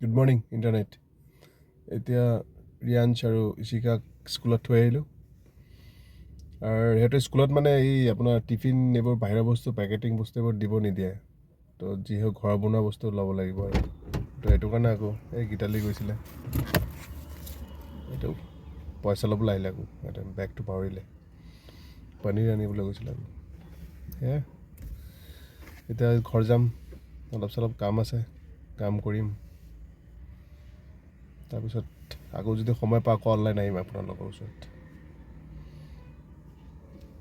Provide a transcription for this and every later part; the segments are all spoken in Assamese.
Good morning internet. এতিয়া ৰিয়াঞ্চ আৰু ইশিকাক স্কুলত থৈ আহিলোঁ। আৰু সিহঁতে স্কুলত মানে এই আপোনাৰ টিফিন এইবোৰ বাহিৰৰ বস্তু পেকেটিং বস্তু এইবোৰ দিব নিদিয়ে, তো যি হওক ঘৰৰ বনোৱা বস্তু ল'ব লাগিব আৰু তো সেইটো কাৰণে আকৌ এই গীতালি গৈছিলে, এইটো পইচা ল'বলৈ আহিলে, আকৌ সিহঁতে বেগটো পাহৰিলে, পনীৰ আনিবলৈ গৈছিলে আকৌ। সেয়া এতিয়া ঘৰ যাম, অলপ চলপ কাম আছে, কাম কৰিম, তাৰপিছত আকৌ যদি সময় পাওঁ আকৌ অনলাইন আহিম আপোনালোকৰ ওচৰত।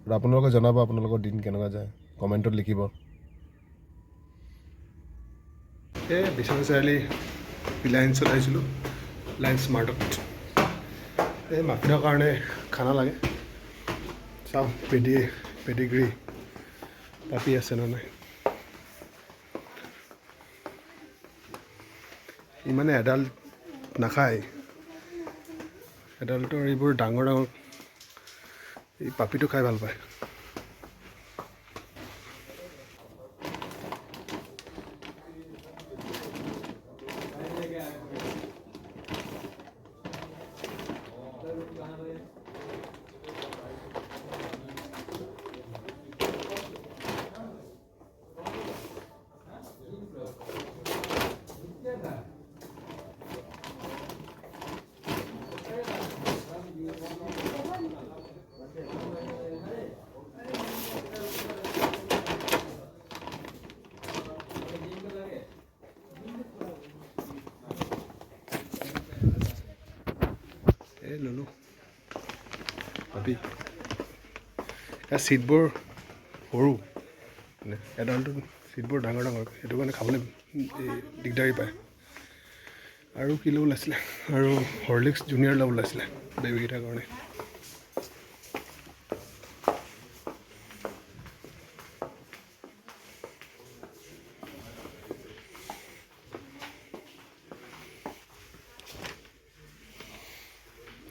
আৰু আপোনালোকে জনাব আপোনালোকৰ দিন কেনেকুৱা যায়, কমেণ্টত লিখিব। এই বিশ্বনাথ চাৰিআলি ৰিলায়েন্সত আহিছিলোঁ, ৰিলায়েন্স স্মাৰ্টত। এই মাফিনৰ কাৰণে খানা লাগে, চাওঁ পেডিগ্ৰী পাপি আছে নে নাই। ইমানে এডাল্ট নাখায়, এডাল্টৰ এইবোৰ ডাঙৰ ডাঙৰ এই পাপিটো খাই ভাল পায়। এই ললোঁ পাপি। ইয়াৰ ছিটবোৰ সৰু, মানে এডালটো ছিটবোৰ ডাঙৰ ডাঙৰ, সেইটো কাৰণে খাবলৈ দিগদাৰী পায়। আৰু কি ল'ব ওলাইছিলে, আৰু হৰলিক্স জুনিয়ৰ ল'ব ওলাইছিলে বেবীকেইটাৰ কাৰণে।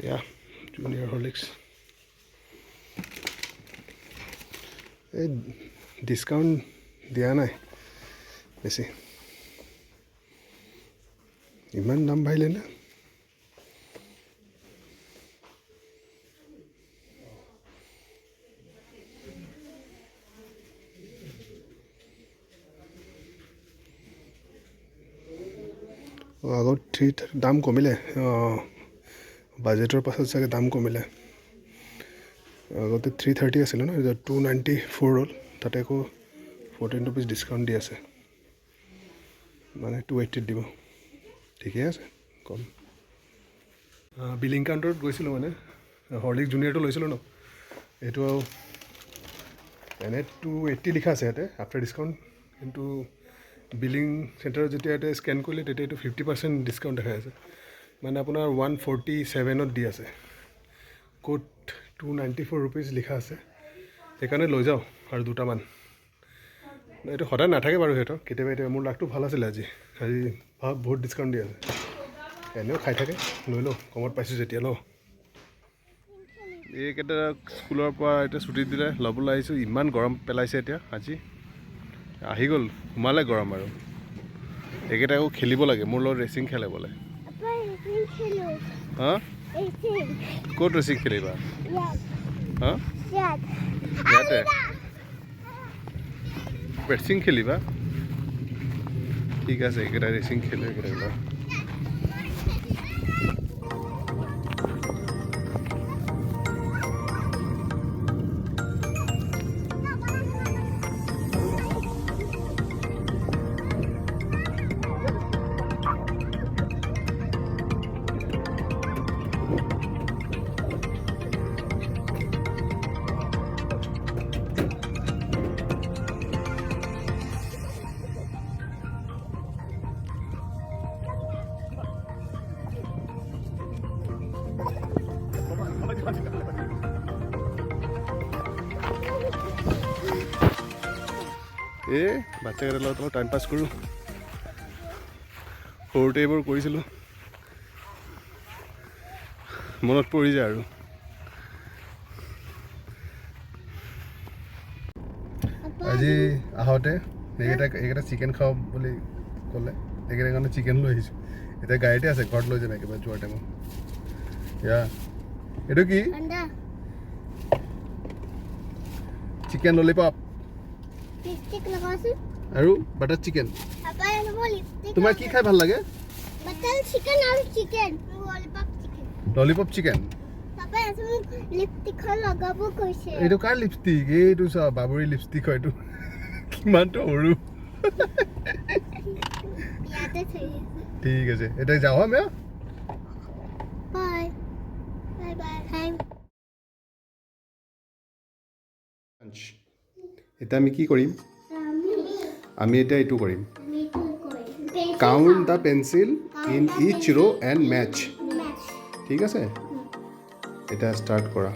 এয়া জুনিয়ৰ হৰলিক্স। এই ডিছকাউণ্ট দিয়া নাই বেছি, ইমান দাম বাঢ়িলে নে? আগত দাম কমিলে, বাজেটৰ পাছত চাগে দাম কমিলে। আগতে 330 আছিলে ন, এতিয়া 294 হ'ল, তাতে আকৌ 14 ৰুপিজ ডিছকাউণ্ট দি আছে, মানে 280 দিব। ঠিকে আছে, কম। বিলিং কাউণ্টাৰত গৈছিলোঁ, মানে হৰলিক্স জুনিয়ৰটো লৈছিলোঁ ন, এইটো আৰু এনে 280 লিখা আছে ইয়াতে আফটাৰ ডিছকাউণ্ট, কিন্তু বিলিং চেণ্টাৰত যেতিয়া ইয়াতে স্কেন কৰিলে তেতিয়া এইটো 50% ডিছকাউণ্ট দেখাই আছে, মানে আপোনাৰ 147ত দি আছে, ক'ত 294 ৰুপিজ লিখা আছে। সেইকাৰণে লৈ যাওঁ আৰু দুটামান। এইটো সদায় নাথাকে বাৰু সিহঁতৰ, কেতিয়াবা এতিয়া মোৰ লাকটো ভাল আছিলে, আজি বহুত ডিছকাউণ্ট দি আছে। এনেও খাই থাকে, লৈ লওঁ, কমত পাইছোঁ যেতিয়া লওঁ। এইকেইটা স্কুলৰ পৰা এতিয়া ছুটি দিলে, ল'বলৈ আহিছোঁ। ইমান গৰম পেলাইছে এতিয়া, আজি আহি গ'ল, সোমালে গৰম আৰু। এইকেইটা আকৌ খেলিব লাগে, মোৰ লগত ৰেচিং খেলে বোলে। হা, ক'ত ৰেচিং খেলিবা? হা, ইয়াতে ৰেচিং খেলিবা? ঠিক আছে, এইকেইটা ৰেচিং খেলে এইকেইটা। এই বাচ্চাকেইটাৰ লগত অলপ টাইম পাছ কৰোঁ, সৰুতে এইবোৰ কৰিছিলোঁ, মনত পৰি যায় আৰু। আজি আহোঁতে এইকেইটা চিকেন খাওঁ বুলি ক'লে, সেইকাৰণে কাৰণে চিকেন লৈ আহিছোঁ এতিয়া গাড়ীতে আছে ঘৰত লৈ যাম একেবাৰে যোৱাৰ টাইমত ইয়া এইটো কি Anda. চিকেন ললিপপ Lipstick लगाओ আৰু butter chicken apa yang mau lipstick তোমাৰ কি খাই ভাল লাগে betul chicken और chicken lollipop chicken lollipop chicken apa yang mau lipstick लगाबो কৈছে এইটো কাৰ লিপষ্টিক এইটো চা বাবুৰি লিপষ্টিক হয় এইটো কিমানটো সৰু ইয়াতে থৈ ঠিক আছে এতিয়া যাওঁ আমি বাই বাই বাই এতিয়া আমি কি কৰিম আমি এতিয়া এইটো কৰিম কাউণ্ট দ্য পেঞ্চিল ইন ইচ ৰ' এণ্ড মেচ ঠিক আছে এতিয়া ষ্টাৰ্ট কৰা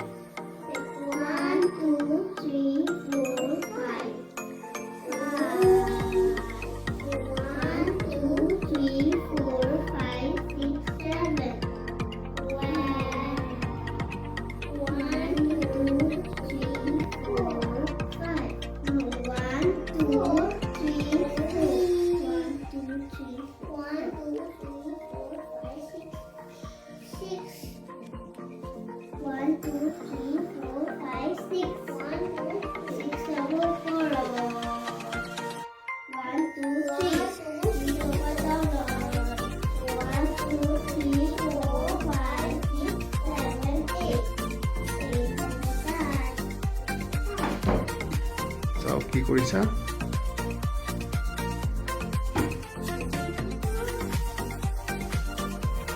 চাও কি কৰিছা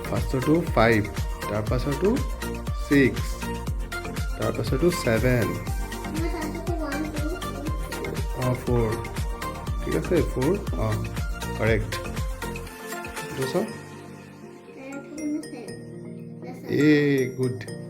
ফাৰ্ষ্টটো 5 তাৰ পাছতো 6 তাৰ পাছতো 7 4 ঠিক আছে 4 কাৰেক্ট এইটো চাও গুড